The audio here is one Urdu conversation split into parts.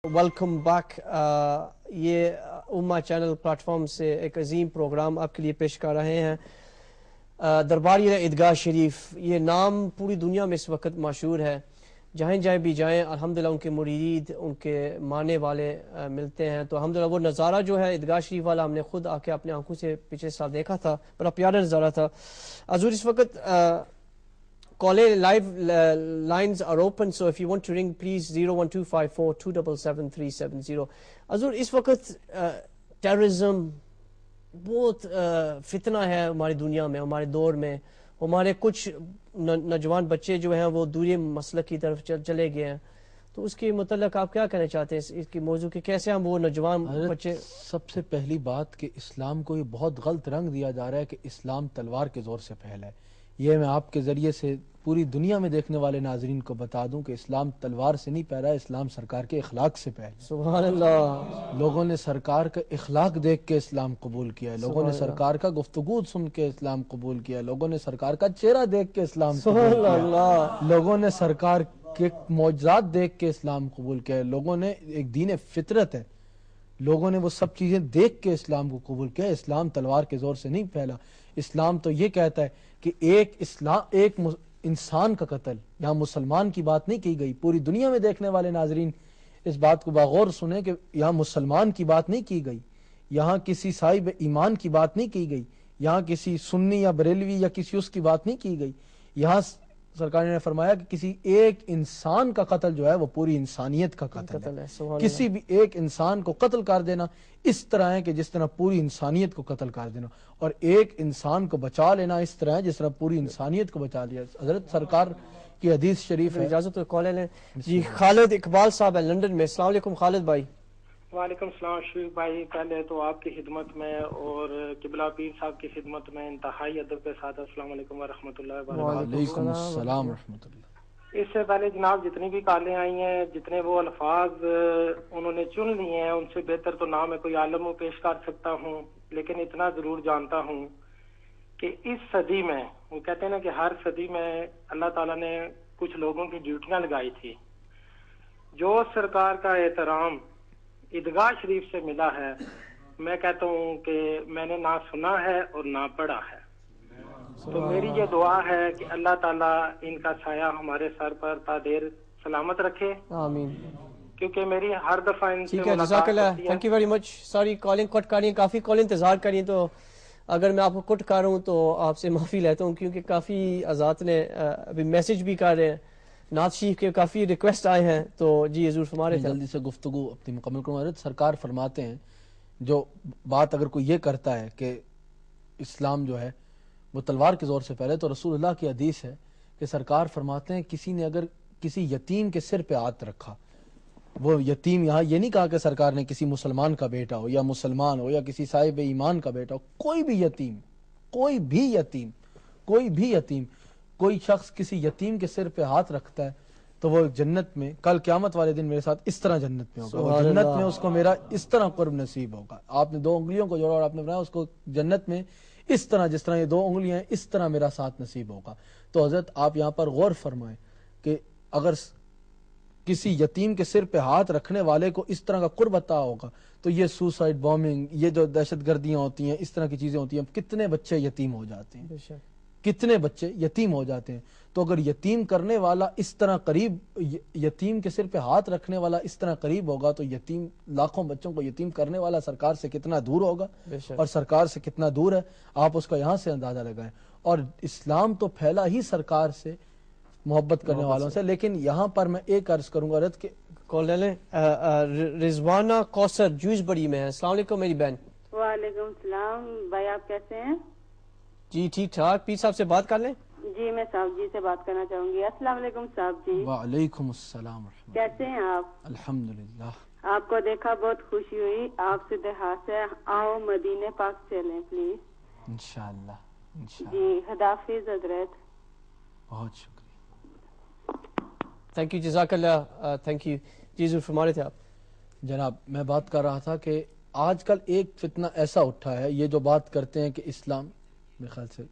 Welcome back. یہ امہ چینل پلیٹ فارم سے ایک عظیم پروگرام آپ کے لیے پیش کر رہے ہیں. درباریہ عیدگاہ شریف، یہ نام پوری دنیا میں اس وقت مشہور ہے. جہیں جہیں بھی جائیں الحمدللہ ان کے مرید، ان کے ماننے والے ملتے ہیں. تو الحمدللہ وہ نظارہ جو ہے عیدگاہ شریف والا ہم نے خود آ کے اپنے آنکھوں سے پچھلے سال دیکھا تھا. بڑا پیارا نظارہ تھا. حضور اس وقت Calling live lines are open, so if you want to ring, please 01254277370. حضور اس وقت ٹیررزم بہت فتنہ ہے ہماری دنیا میں، ہمارے دور میں. ہمارے کچھ نوجوان بچے جو ہیں وہ دوسرے مسلک کی طرف چلے گئے ہیں. تو اس کے متعلق آپ کیا کہنا چاہتے ہیں اس کی موضوع کے، کیسے ہم وہ نوجوان بچے؟ سب سے پہلی بات کہ اسلام کو یہ بہت غلط رنگ دیا جا رہا ہے کہ اسلام تلوار کے زور سے پھیلا ہے. یہ میں آپ کے ذریعے سے پوری دنیا میں دیکھنے والے ناظرین کو بتا دوں کہ اسلام تلوار سے نہیں پھیلا ہے، اسلام سرکار کے اخلاق سے پھیلا ہے. سبحان اللہ. لوگوں نے سرکار کا اخلاق دیکھ کے اسلام قبول کیا ہے، لوگوں نے سرکار کا گفتگو سن کے اسلام قبول کیا ہے، لوگوں نے سرکار کا چہرہ دیکھ کے اسلام قبول کیا ہے، لوگوں نے سرکار کے معجزات دیکھ کے اسلام قبول کیا ہے. لوگوں نے ایک دین فطرت ہے، لوگوں نے وہ سب چیزیں دیکھ کے اسلام کو قبول کیا. اسلام تلوار کے زور سے نہیں پھیلا. اسلام تو یہ کہتا ہے کہ ایک انسان کا قتل، یہاں مسلمان کی بات نہیں کی گئی. پوری دنیا میں دیکھنے والے ناظرین اس بات کو باغور سنیں کہ یہاں مسلمان کی بات نہیں کی گئی، یہاں کسی صاحب ایمان کی بات نہیں کی گئی، یہاں کسی سنی یا بریلوی یا کسی اس کی بات نہیں کی گئی. یہاں سرکار نے فرمایا کہ کسی ایک انسان کا قتل جو ہے وہ پوری انسانیت کا قتل ہے. کسی بھی ایک انسان کو قتل کر دینا اس طرح ہے کہ جس طرح پوری انسانیت کو قتل کر دینا، اور ایک انسان کو بچا لینا اس طرح ہے جس طرح پوری انسانیت کو بچا لیا. حضرت سرکار کی حدیث شریف ہے. اجازت تو کال لیں. جی خالد اقبال صاحب ہے لندن میں. السلام علیکم خالد بھائی. وعلیکم السلام شریف بھائی. پہلے تو آپ کی خدمت میں اور قبلہ پیر صاحب کی خدمت میں انتہائی ادب کے ساتھ السلام علیکم ورحمۃ اللہ وبرکاتہ. وعلیکم السلام ورحمۃ اللہ. اس سے پہلے جناب جتنی بھی کالیں آئی ہیں، جتنے وہ الفاظ انہوں نے چن لیے ہیں، ان سے بہتر تو نہ میں کوئی عالم و پیش کر سکتا ہوں، لیکن اتنا ضرور جانتا ہوں کہ اس صدی میں، وہ کہتے ہیں نا کہ ہر صدی میں اللہ تعالیٰ نے کچھ لوگوں کی ڈیوٹیاں لگائی تھی. جو سرکار کا احترام عیدگاہ شریف سے ملا ہے، میں کہتا ہوں کہ میں نے نہ سنا ہے اور نہ پڑھا ہے. تو میری یہ دعا ہے کہ اللہ تعالیٰ ان کا سایہ ہمارے سر پر تا دیر سلامت رکھے. آمین. کیونکہ میری ہر دفعہ ان سے ٹھیک ہے، جزاک اللہ. Thank you very much. Sorry calling cut کر رہی ہیں، کافی کال انتظار کری، تو اگر میں آپ کو کٹ کر رہا ہوں تو آپ سے معافی لیتا ہوں، کیونکہ کافی حضرات نے ابھی میسج بھی کر رہے ہیں، نعت شریف کے کافی ریکویسٹ آئے ہیں. تو جی حضور فرما رہے تھے. جلدی سے گفتگو اپنی مکمل کروں. حضرت سرکار فرماتے ہیں جو بات اگر کوئی یہ کرتا ہے کہ اسلام جو ہے وہ تلوار کے زور سے پھیلے، تو رسول اللہ کی حدیث ہے کہ سرکار فرماتے ہیں کسی نے اگر کسی یتیم کے سر پہ ہاتھ رکھا، وہ یتیم یہاں یہ نہیں کہا کہ سرکار نے کسی مسلمان کا بیٹا ہو یا مسلمان ہو یا کسی صاحب ایمان کا بیٹا ہو، کوئی بھی یتیم، کوئی بھی یتیم، کوئی بھی یتیم، کوئی شخص کسی یتیم کے سر پہ ہاتھ رکھتا ہے تو وہ جنت میں کل قیامت والے دن میرے ساتھ اس طرح جنت میں ہوگا، وہ جنت میں اس کو میرا اس طرح قرب نصیب ہوگا. آپ نے دو انگلیوں کو جوڑا اور آپ نے بنایا اس کو جنت میں اس طرح، جس طرح یہ دو انگلیاں ہیں اس طرح میرا ساتھ نصیب ہوگا. تو حضرت آپ یہاں پر غور فرمائیں کہ اگر کسی یتیم کے سر پہ ہاتھ رکھنے والے کو اس طرح کا قرب عطا ہوگا تو یہ سوسائڈ بومنگ، یہ جو دہشت گردیاں ہوتی ہیں، اس طرح کی چیزیں ہوتی ہیں، کتنے بچے یتیم ہو جاتے ہیں، کتنے بچے یتیم ہو جاتے ہیں. تو اگر یتیم کرنے والا اس طرح قریب، یتیم کے سر پہ ہاتھ رکھنے والا اس طرح قریب ہوگا تو یتیم، لاکھوں بچوں کو یتیم کرنے والا سرکار سے کتنا دور ہوگا، اور سرکار سے کتنا دور ہے آپ اس کا یہاں سے اندازہ لگائیں. اور اسلام تو پھیلا ہی سرکار سے محبت کرنے والوں سے. لیکن یہاں پر میں ایک عرض کروں گا رت کہ کال لے لیں. رضوانہ کوثر جوس بڑی میں ہے. السلام علیکم میری بہن. وعلیکم السلام بھائی، آپ کیسے ہیں؟ جی ٹھیک ٹھاک. پیر صاحب سے بات کر لیں. جی میں صاحب جی سے بات کرنا چاہوں گی. السلام علیکم صاحب جی. وعلیکم السلام ورحمۃ. کیسے ہیں آپ؟ الحمدللہ. آپ کو دیکھا بہت خوشی ہوئی. آپ سے درخواست ہے آؤ مدینے پاک چلیں پلیز. انشاءاللہ جی خداحافظ حضرت. بہت شکریہ. تھینک یو، جزاک اللہ. Thank you. جی ضرور فرما رہے تھے آپ. جناب میں بات کر رہا تھا کہ آج کل ایک فتنہ ایسا اٹھا ہے، یہ جو بات کرتے ہیں کہ اسلام، میرے خیال سے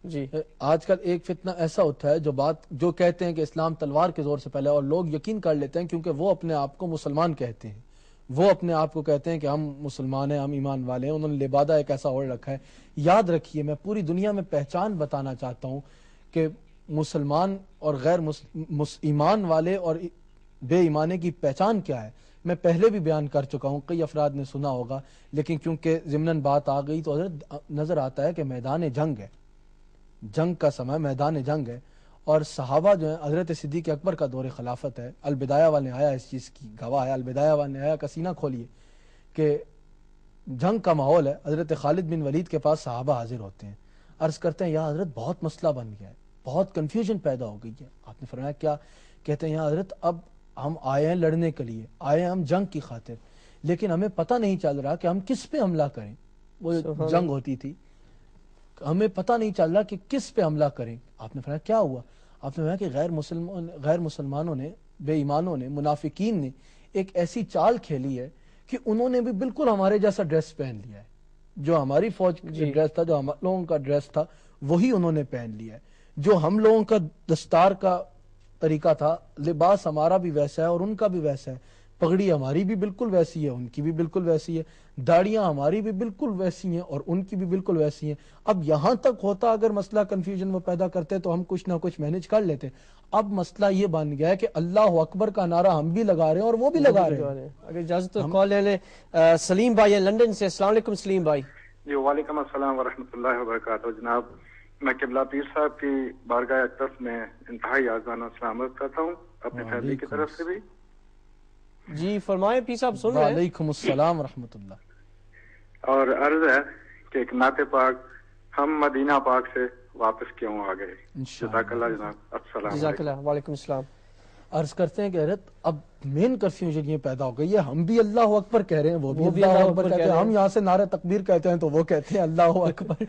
جی آج کل ایک فتنہ ایسا ہوتا ہے جو کہتے ہیں کہ اسلام تلوار کے زور سے پھیلا ہے، اور لوگ یقین کر لیتے ہیں کیونکہ وہ اپنے آپ کو مسلمان کہتے ہیں، وہ اپنے آپ کو کہتے ہیں کہ ہم مسلمان ہیں، ہم ایمان والے ہیں، انہوں نے لبادہ ایک ایسا اوڑھ رکھا ہے۔ یاد رکھیے، میں پوری دنیا میں پہچان بتانا چاہتا ہوں کہ مسلمان اور غیر ایمان والے اور بے ایمانے کی پہچان کیا ہے۔ میں پہلے بھی بیان کر چکا ہوں، کئی افراد نے سنا ہوگا، لیکن کیونکہ ضمناً بات آ گئی تو حضرت نظر آتا ہے کہ میدان جنگ ہے، جنگ کا سمے میدان جنگ ہے، اور صحابہ جو ہیں، حضرت صدیق اکبر کا دور خلافت ہے، البدایہ والے آیا اس چیز کی گواہ ہے، البدایہ والے آیا کا سینہ کھولیے کہ جنگ کا ماحول ہے، حضرت خالد بن ولید کے پاس صحابہ حاضر ہوتے ہیں، عرض کرتے ہیں یا حضرت بہت مسئلہ بن گیا ہے، بہت کنفیوژن پیدا ہو گئی ہے۔ آپ نے فرمایا کیا؟ کہتے ہیں یا حضرت اب ہم آئے ہیں لڑنے کے لیے، آئے ہیں ہم جنگ کی خاطر، لیکن ہمیں پتہ نہیں چل رہا کہ ہم کس پہ حملہ کریں۔ وہ جنگ ہوتی تھی، ہمیں پتہ نہیں چل رہا کہ کس پہ حملہ کریں۔ آپ نے فرمایا کیا ہوا؟ آپ نے فرمایا کہ غیر مسلمانوں نے، بے ایمانوں نے، منافقین نے ایک ایسی چال کھیلی ہے کہ انہوں نے بھی بالکل ہمارے جیسا ڈریس پہن لیا ہے، جو ہماری فوج کا ڈریس تھا، جو ہم لوگوں کا ڈریس تھا، وہی انہوں نے پہن لیا ہے، جو ہم لوگوں کا دستار کا طریقہ تھا، لباس ہمارا بھی ویسا ہے اور ان کا بھی ویسا ہے، پگڑی ہماری بھی بالکل ویسی ہے، ان کی بھی بالکل ویسی ہے، داڑیاں ہماری بھی بالکل ویسی ہیں اور ان کی بھی بالکل ویسی ہیں۔ اب یہاں تک ہوتا اگر مسئلہ کنفیوژن وہ پیدا کرتے تو ہم کچھ نہ کچھ مینج کر لیتے۔ اب مسئلہ یہ بن گیا ہے کہ اللہ اکبر کا نعرہ ہم بھی لگا رہے ہیں اور وہ بھی لگا رہے ہیں۔ اگر اجازت تو کال لے لیں، سلیم بھائی ہیں لندن سے۔ السلام علیکم سلیم بھائی۔ جی وعلیکم السلام ورحمۃ اللہ وبرکاتہ۔ جناب میں قبلہ پیر صاحب کی بارگاہ اقدس میں انتہائی عاجزانہ سلام عرض کرتا ہوں اپنی فیملی کی طرف سے بھی۔ جی فرمائیں پیر صاحب، سن رہے ہیں۔ وعلیکم السلام ورحمۃ اللہ۔ اور عرض ہے کہ ایک نعت پاک ہم مدینہ پاک سے واپس کیوں آ گئے۔ جزاک اللہ جناب، السلام جزاک علیکم۔ اللہ، وعلیکم السلام۔ عرض کرتے ہیں کہ حضرت اب مین کنفیوژن یہ پیدا ہو گئی ہے، ہم بھی اللہ اکبر کہہ رہے ہیں، وہ بھی اللہ اکبر کہتے ہیں، ہم یہاں سے نعرہ تکبیر کہتے ہیں تو وہ کہتے ہیں اللہ اکبر،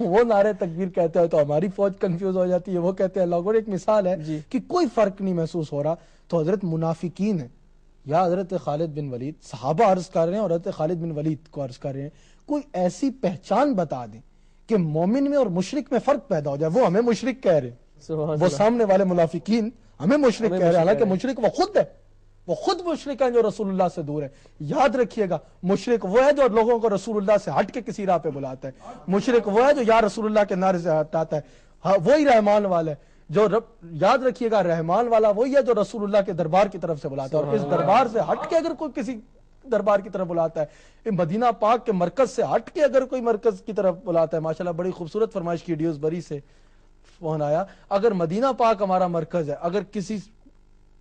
وہ نعرہ تکبیر کہتے ہیں تو ہماری فوج کنفیوز ہو جاتی ہے، وہ کہتے ہیں اللہ اکبر۔ ایک مثال ہے کہ کوئی فرق نہیں محسوس ہو رہا، تو حضرت منافقین ہیں یا حضرت خالد بن ولید، صحابہ عرض کر رہے ہیں اور حضرت خالد بن ولید کو عرض کر رہے ہیں، کوئی ایسی پہچان بتا دیں کہ مومن میں اور مشرک میں فرق پیدا ہو جائے۔ وہ ہمیں مشرک کہہ رہے ہیں، وہ سامنے والے منافقین ہمیں مشرک کہہ رہے ہیں، حالانکہ مشرک وہ خود ہے، وہ خود مشرک ہے جو رسول اللہ سے دور ہے۔ یاد رکھیے گا، مشرک وہ ہے جو لوگوں کو رسول اللہ سے ہٹ کے کسی راہ پہ بلاتا ہے، مشرک وہ ہے جو یا رسول اللہ کے نعرے سے ہٹاتا ہے، وہی رحمان والا ہے جو یاد رکھیے گا، رحمان والا وہی ہے جو رسول اللہ کے دربار کی طرف سے بلاتا ہے، اور اس دربار سے ہٹ کے اگر کوئی کسی دربار کی طرف بلاتا ہے، مدینہ پاک کے مرکز سے ہٹ کے اگر کوئی مرکز کی طرف بلاتا ہے، ماشاءاللہ بڑی خوبصورت فرمائش کی ڈیوز بری سے فون آیا، اگر مدینہ پاک ہمارا مرکز ہے، اگر کسی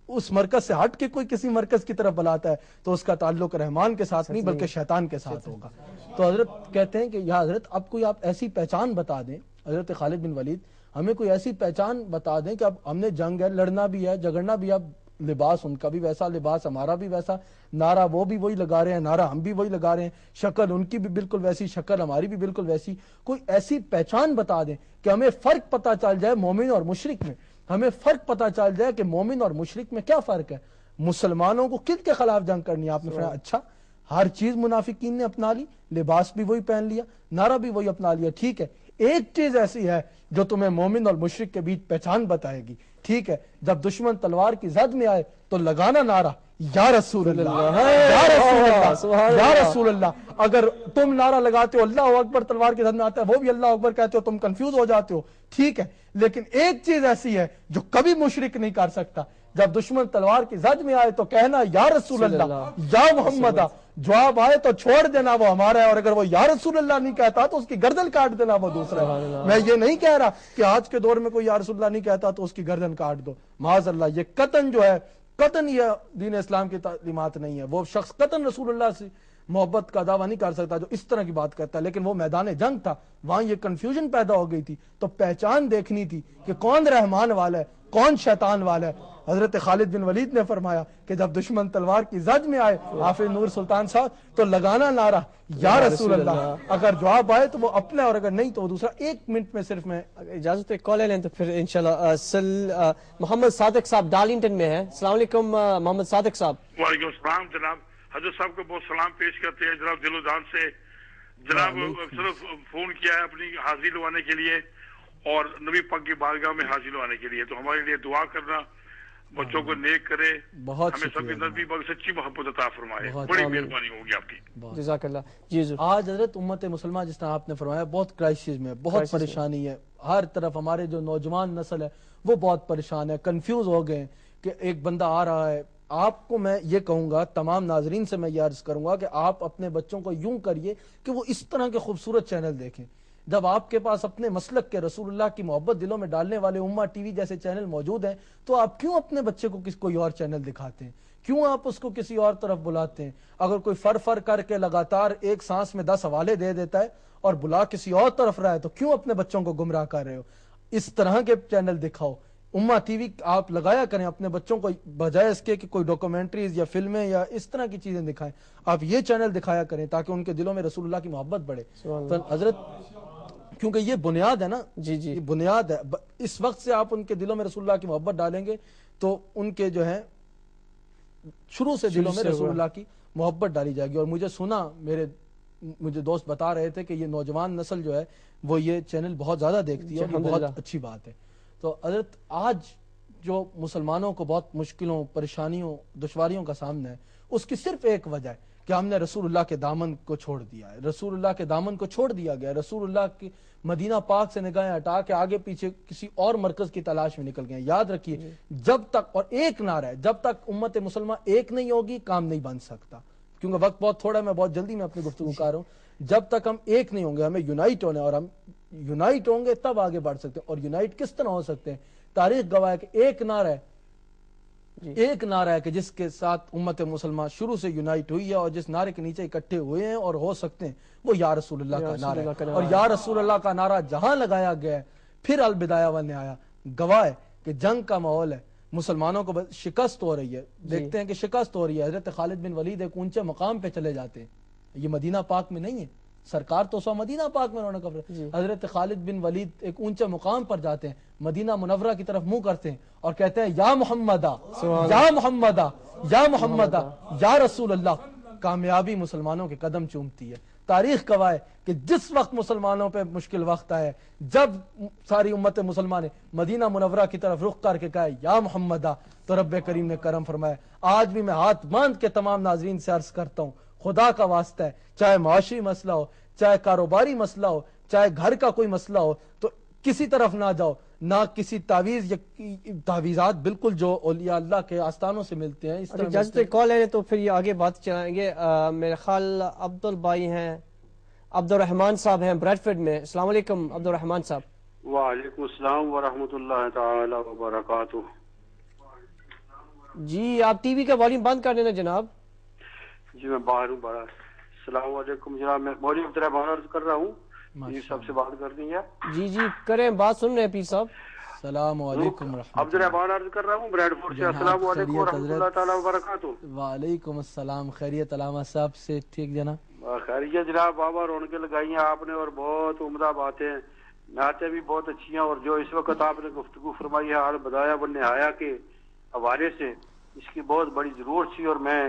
اس مرکز سے ہٹ کے کوئی کسی مرکز کی طرف بلاتا ہے تو اس کا تعلق رحمان کے ساتھ نہیں بلکہ شیطان کے ساتھ ہوگا۔ تو حضرت کہتے ہیں کہ یا حضرت اب کوئی آپ ایسی پہچان بتا دیں، حضرت خالد بن ولید ہمیں کوئی ایسی پہچان بتا دیں کہ اب ہم نے جنگ ہے، لڑنا بھی ہے، جھگڑنا بھی ہے، اب لباس ان کا بھی ویسا، لباس ہمارا بھی ویسا، نعرہ وہ بھی وہی لگا رہے ہیں، نعرہ ہم بھی وہی لگا رہے ہیں، شکل ان کی بھی بالکل ویسی، شکل ہماری بھی بالکل ویسی، کوئی ایسی پہچان بتا دیں کہ ہمیں فرق پتہ چل جائے مومن اور مشرک میں، ہمیں فرق پتہ چل جائے کہ مومن اور مشرک میں کیا فرق ہے، مسلمانوں کو کن کے خلاف جنگ کرنی ہے۔ آپ نے فرمایا اچھا، ہر چیز منافقین نے اپنا لی، لباس بھی وہی پہن لیا، نعرہ بھی وہی اپنا لیا، ٹھیک ہے، ایک چیز ایسی ہے جو تمہیں مومن اور مشرک کے بیچ پہچان بتائے گی، ٹھیک ہے، جب دشمن تلوار کی زد میں آئے تو لگانا نعرہ یا رسول اللہ، یا رسول اللہ، یا رسول اللہ۔ اگر تم نعرہ لگاتے ہو اللہ اکبر تلوار کی زد میں آتا ہے، وہ بھی اللہ اکبر کہتے ہو، تم کنفیوز ہو جاتے ہو، ٹھیک ہے، لیکن ایک چیز ایسی ہے جو کبھی مشرک نہیں کر سکتا، جب دشمن تلوار کی زد میں آئے تو کہنا یا رسول اللہ، یا محمد، جواب آئے تو چھوڑ دینا وہ ہمارا ہے، اور اگر وہ یا رسول اللہ نہیں کہتا تو اس کی گردن کاٹ دینا وہ دوسرا ہے۔ میں یہ نہیں کہہ رہا کہ آج کے دور میں کوئی یا رسول اللہ نہیں کہتا تو اس کی گردن کاٹ دو، معاذ اللہ، یہ قطعاً جو ہے، قطعاً یہ دین اسلام کی تعلیمات نہیں ہے، وہ شخص قطعاً رسول اللہ سے محبت کا دعویٰ نہیں کر سکتا جو اس طرح کی بات کرتا ہے، لیکن وہ میدان جنگ تھا، وہاں یہ کنفیوژن پیدا ہو گئی تھی، تو پہچان دیکھنی تھی کہ کون رحمان والا ہے کون شیطان والا ہے۔ حضرت خالد بن ولید نے فرمایا کہ جب دشمن تلوار کی زد میں آئے حافظ نور سلطان صاحب تو لگانا نعرہ یا رسول اللہ، اگر جواب آئے تو وہ اپنا اور اگر نہیں تو وہ دوسرا۔ ایک منٹ میں صرف میں اجازت ہے کال لیں تو پھر انشاءاللہ محمد صادق صاحب ڈارلنگٹن میں ہیں۔ السلام علیکم محمد صادق صاحب۔ وعلیکم السلام جناب، حضرت صاحب کو بہت سلام پیش کرتے ہیں جناب، دل و جان سے۔ جناب صرف فون کیا ہے اپنی حاضری لوانے کے لیے، اور نبی پاک کی بارگاہ میں حاصل ہونے کے لیے. تو ہمارے لیے دعا کرنا, بچوں کو نیک کرے, ہمیں سب کی نبی پاک سچی محبت عطا فرمائے. بڑی مہربانی ہوگی آپ کی. جزاک اللہ. جی حضور. آج حضرت امت مسلمہ جس طرح آپ نے فرمایا بہت کرائسس میں, بہت پریشانی ہے ہر طرف. ہمارے جو نوجوان نسل ہے وہ بہت پریشان ہے, کنفیوز ہو گئے ہیں کہ ایک بندہ آ رہا ہے. آپ کو میں یہ کہوں گا, تمام ناظرین سے میں یہ عرض کروں گا کہ آپ اپنے بچوں کو یوں کریے کہ وہ اس طرح کے خوبصورت چینل دیکھیں. جب آپ کے پاس اپنے مسلک کے رسول اللہ کی محبت دلوں میں ڈالنے والے امہ ٹی وی جیسے چینل موجود ہیں, تو آپ کیوں اپنے بچے کو کوئی اور چینل دکھاتے ہیں؟ کیوں آپ اس کو کسی اور طرف بلاتے ہیں؟ اگر کوئی فر کر کے لگاتار ایک سانس میں 10 حوالے دے دیتا ہے اور بلا کسی اور طرف رہا ہے, تو کیوں اپنے بچوں کو گمراہ کر رہے ہو؟ اس طرح کے چینل دکھاؤ. امہ ٹی وی آپ لگایا کریں اپنے بچوں کو, بجائے اس کے کہ کوئی ڈاکومنٹریز یا فلمیں یا اس طرح کی چیزیں دکھائیں, آپ یہ چینل دکھایا کریں تاکہ ان کے دلوں میں رسول اللہ کی محبت بڑھے. تو حضرت کیونکہ یہ بنیاد ہے نا, جی جی یہ بنیاد ہے. اس وقت سے آپ ان کے دلوں میں رسول اللہ کی محبت ڈالیں گے تو ان کے جو ہے شروع سے دلوں میں رسول اللہ کی محبت ڈالی جائے گی. اور مجھے دوست بتا رہے تھے کہ یہ نوجوان نسل جو ہے وہ یہ چینل بہت زیادہ دیکھتی ہے, اور یہ بہت اچھی بات ہے. تو حضرت آج جو مسلمانوں کو بہت مشکلوں, پریشانیوں, دشواریوں کا سامنا ہے, اس کی صرف ایک وجہ ہے کہ ہم نے رسول اللہ کے دامن کو چھوڑ دیا ہے. رسول اللہ کے دامن کو چھوڑ دیا گیا. رسول اللہ کی مدینہ پاک سے نگاہیں ہٹا کے آگے پیچھے کسی اور مرکز کی تلاش میں نکل گئے. یاد رکھیے, جب تک, اور ایک نعرہ ہے, جب تک امت مسلمہ ایک نہیں ہوگی کام نہیں بن سکتا. کیونکہ وقت بہت تھوڑا ہے, میں بہت جلدی میں اپنی گفتگو کر رہا ہوں. جب تک ہم ایک نہیں ہوں گے, ہمیں یونائٹ ہونا ہے, اور ہم یونائٹ ہوں گے تب آگے بڑھ سکتے ہیں. اور یونائٹ کس طرح ہو سکتے ہیں؟ تاریخ گواہ ہے کہ ایک نعرہ ہے, ایک نعرہ ہے کہ جس کے ساتھ امت مسلمہ شروع سے یونائٹ ہوئی ہے, اور جس نعرے کے نیچے اکٹھے ہوئے ہیں اور ہو سکتے ہیں, وہ یا رسول اللہ کا نعرہ ہے. اور یا رسول اللہ کا نعرہ جہاں لگایا گیا ہے, پھر البدایہ والنہایہ گواہ ہے کہ جنگ کا ماحول ہے, مسلمانوں کو شکست ہو رہی ہے. دیکھتے ہیں کہ شکست ہو رہی ہے. حضرت خالد بن ولید ایک اونچے مقام پہ چلے جاتے ہیں. یہ مدینہ پاک میں نہیں ہے, سرکار تو سو مدینہ پاک میں انہوں نے کفر. حضرت خالد بن ولید ایک اونچے مقام پر جاتے ہیں, مدینہ منورہ کی طرف منہ کرتے ہیں اور کہتے ہیں یا محمدہ, یا محمدہ, یا محمدہ, یا رسول اللہ. کامیابی مسلمانوں کے قدم چومتی ہے. تاریخ گواہ ہے کہ جس وقت مسلمانوں پہ مشکل وقت آئے, جب ساری امت مسلمان نے مدینہ منورہ کی طرف رخ کر کے کہا یا محمدہ, تو رب کریم نے کرم فرمایا. آج بھی میں ہاتھ باندھ کے تمام ناظرین سے عرض کرتا ہوں, خدا کا واسطہ ہے, چاہے معاشی مسئلہ ہو, چاہے کاروباری مسئلہ ہو, چاہے گھر کا کوئی مسئلہ ہو, تو کسی طرف نہ جاؤ, نہ کسی تعویذ یا تعویذات بالکل جو اولیاء اللہ کے آستانوں سے ملتے ہیں. اس طرح اجازت کال ہے تو پھر یہ آگے بات چلائیں گے. میرے خیال عبد البائی ہیں, عبد الرحمان صاحب ہیں بریڈفورڈ میں. السلام علیکم عبد الرحمان صاحب. وعلیکم السلام ورحمۃ اللہ تعالی وبرکاتہ. جی آپ ٹی وی کا والیوم بند کر دینا جناب. جی میں باہر ہوں بڑا. السلام علیکم جناب, میں مولوی عبد الرحمان عرض کر رہا ہوں. پیر صاحب سے بات کرنی ہے. جی جی کریں, بات سن رہے ہیں پیر صاحب. السلام علیکم عبد الرحمان عرض کر رہا ہوں بریڈفورڈ سے. السلام علیکم ورحمۃ اللہ تعالی وبرکاتہ. وعلیکم السلام. خیریت علامہ صاحب سے ٹھیک جناب؟ خیریت جناب. بابا رونقیں لگائی ہیں آپ نے, اور بہت عمدہ باتیں, نعتیں بھی بہت اچھی ہیں. اور جو اس وقت آپ نے گفتگو فرمائی ہے البدایہ والنہایہ کے حوالے سے, اس کی بہت بڑی ضرورت تھی, اور میں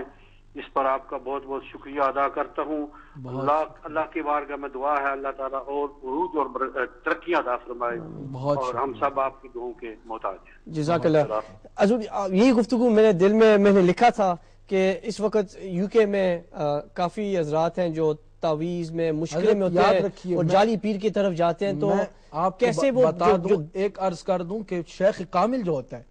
اس پر آپ کا بہت بہت شکریہ ادا کرتا ہوں. اللہ کی بارگاہ میں دعا ہے اللہ تعالیٰ اور عروج اور ترقیاں عطا فرمائے, اور ہم سب آپ کی دعاؤں کے محتاج ہیں. جزاک اللہ. حضور یہی گفتگو میرے دل میں نے لکھا تھا کہ اس وقت یو کے میں کافی حضرات ہیں جو تعویذ میں مشکل میں ہوتے ہیں اور جعلی پیر کی طرف جاتے ہیں. تو آپ کیسے وہ بتا دوں, ایک عرض کر دوں کہ شیخ کامل جو ہوتا ہے,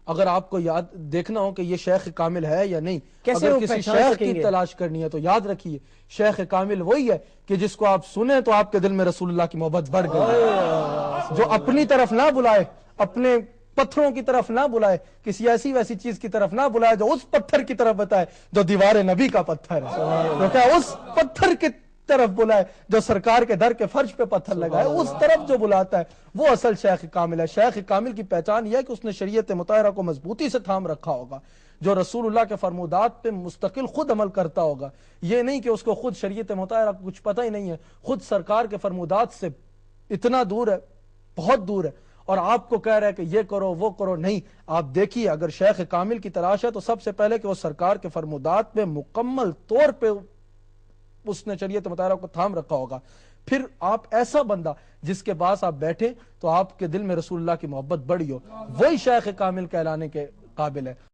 اگر آپ کو یاد دیکھنا ہو کہ یہ شیخ کامل ہے یا نہیں, اگر کسی شیخ کی تلاش کرنی ہے تو یاد رکھیے شیخ کامل وہی ہے کہ جس کو آپ سنیں تو آپ کے دل میں رسول اللہ کی محبت بڑھ گئی, جو اپنی طرف نہ بلائے, اپنے پتھروں کی طرف نہ بلائے, کسی ایسی ویسی چیز کی طرف نہ بلائے جو اس پتھر کی طرف بتائے جو دیوار نبی کا پتھر ہے, تو کیا اس پتھر کی طرف بلائے جو سرکار کے در کے فرش پہ پتھر لگائے, اس طرف جو بلاتا ہے وہ اصل شیخ کامل ہے. شیخ کامل کی پہچان یہ ہے کہ اس نے شریعت مطہرہ کو مضبوطی سے تھام رکھا ہوگا, جو رسول اللہ کے فرمودات پہ مستقل خود عمل کرتا ہوگا. یہ نہیں کہ اس کو خود شریعت مطہرہ کو کچھ پتہ ہی نہیں ہے, خود سرکار کے فرمودات سے اتنا دور ہے, بہت دور ہے, اور آپ کو کہہ رہا ہے کہ یہ کرو وہ کرو. نہیں, آپ دیکھیے اگر شیخ کامل کی تلاش ہے تو سب سے پہلے کہ وہ سرکار کے فرمودات پہ مکمل طور پہ اس نے شریعت مطالعہ کو تھام رکھا ہوگا. پھر آپ ایسا بندہ جس کے پاس آپ بیٹھے تو آپ کے دل میں رسول اللہ کی محبت بڑی ہو، وہی شیخ کامل کہلانے کے قابل ہے۔